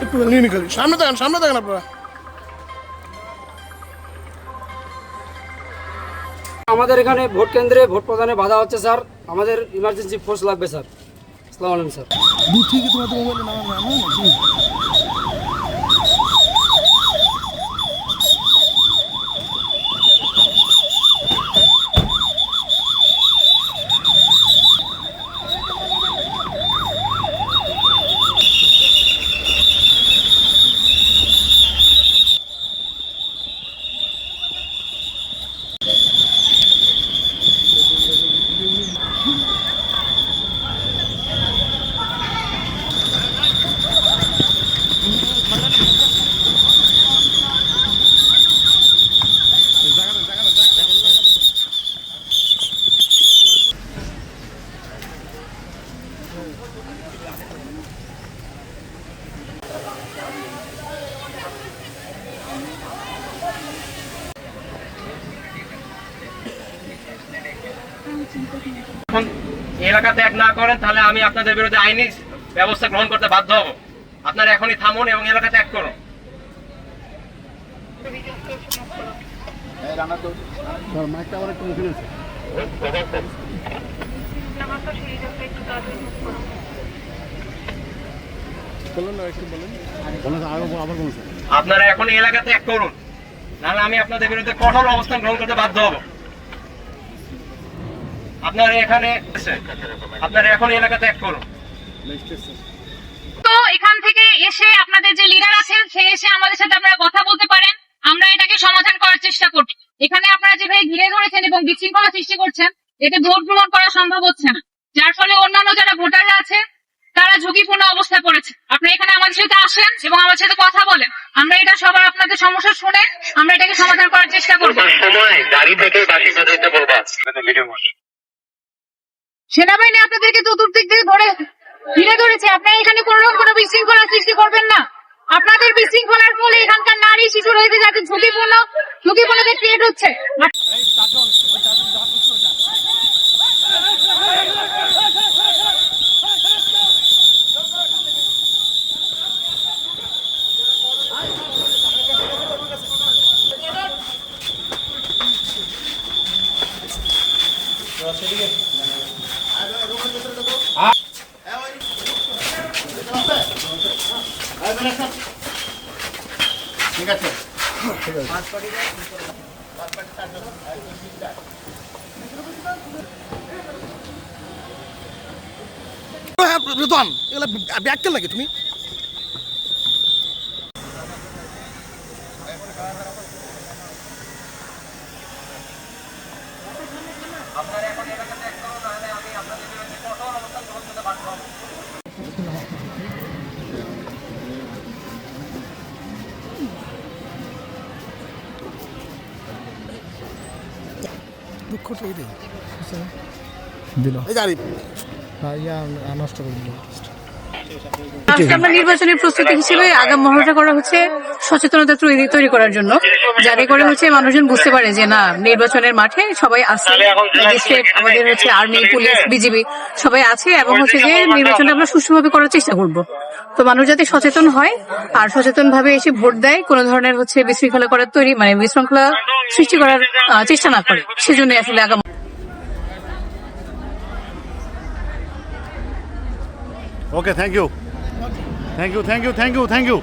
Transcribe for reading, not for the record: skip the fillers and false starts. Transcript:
একটু নিয়ে সামনে দেখেন আপনারা। আমাদের এখানে ভোট কেন্দ্রে ভোট প্রদানে বাধা হচ্ছে স্যার, আমাদের ইমার্জেন্সি ফোর্স লাগবে স্যার। আসসালামু আলাইকুম স্যার। দূর থেকে তোমাদের মোবাইলে নামানো নাকি? এলাকা ত্যাগ না করেন তাহলে আমি আপনাদের বিরুদ্ধে আইনি ব্যবস্থা গ্রহণ করতে বাধ্য হব। আপনারা এখনই থামুন এবং এলাকা ত্যাগ করুন। আপনারা এখন এলাকা ত্যাগ করুন, নাহলে আমি আপনাদের বিরুদ্ধে কঠোর অবস্থান গ্রহণ করতে বাধ্য হব। আপনারা এখন এলাকা ত্যাগ করুন। তো এখান থেকে এসে আপনাদের যে লিডার আছেন সে এসে আমাদের সাথে আপনারা কথা বলতে পারেন, আমরা এটাকে সমাধান করার চেষ্টা করি। এখানে আপনারা যেভাবে ঘিরে ধরেছেন এবং বিশৃঙ্খলা সৃষ্টি করছেন, এতে ভোট গ্রহণ করা সম্ভব হচ্ছে না, যার ফলে অন্যান্য যারা ভোটাররা আছে তারা ঝুঁকিপূর্ণ অবস্থায় পড়েছে। আপনারা এখানে আমাদের সাথে আসেন এবং আমাদের সাথে কথা বলেন, আমরা এটা সবার আপনাদের সমস্যা শুনে আমরা এটাকে সমাধান করার চেষ্টা করবো। সেনাবাহিনী আপনাদেরকে চতুর্দিক থেকে ধরে ঘিরে ধরেছে, আপনারা এখানে কোন রকম কোনো বিশৃঙ্খলা সৃষ্টি করবেন না। আপনাদের বিশৃঙ্খলার ফলে এখানকার নারী শিশু রয়েছে যাতে ঝুঁকিপূর্ণতা ক্রিয়েট হচ্ছে। ঠিক আছে, রেদওয়ান এগুলা ব্যাগ কে লাগে তুমি? দুঃখটা এটাই দিল এই গাড়ি নষ্ট করে দিল। আজকে আমরা নির্বাচনের প্রস্তুতি হিসেবে আগাম মহড়াটা করা হচ্ছে সচেতনতা তৈরি করার জন্য, যাতে করে হচ্ছে মানুষজন বুঝতে পারে যে না, নির্বাচনের মাঠে সবাই আছে, ম্যাজিস্ট্রেট, আমাদের হচ্ছে আর্মি, পুলিশ, বিজিবি সবাই আছে, এবং হচ্ছে যে নির্বাচনটা আমরা সুষ্ঠুভাবে করার চেষ্টা করব। তো মানুষ যাতে সচেতন হয় আর সচেতন ভাবে এসে ভোট দেয়, কোনো ধরনের হচ্ছে বিশৃঙ্খলা করার বিশৃঙ্খলা সৃষ্টি করার চেষ্টা না করে, সেজন্য আসলে আগাম। Okay, thank you. Thank you, thank you, thank you, thank you.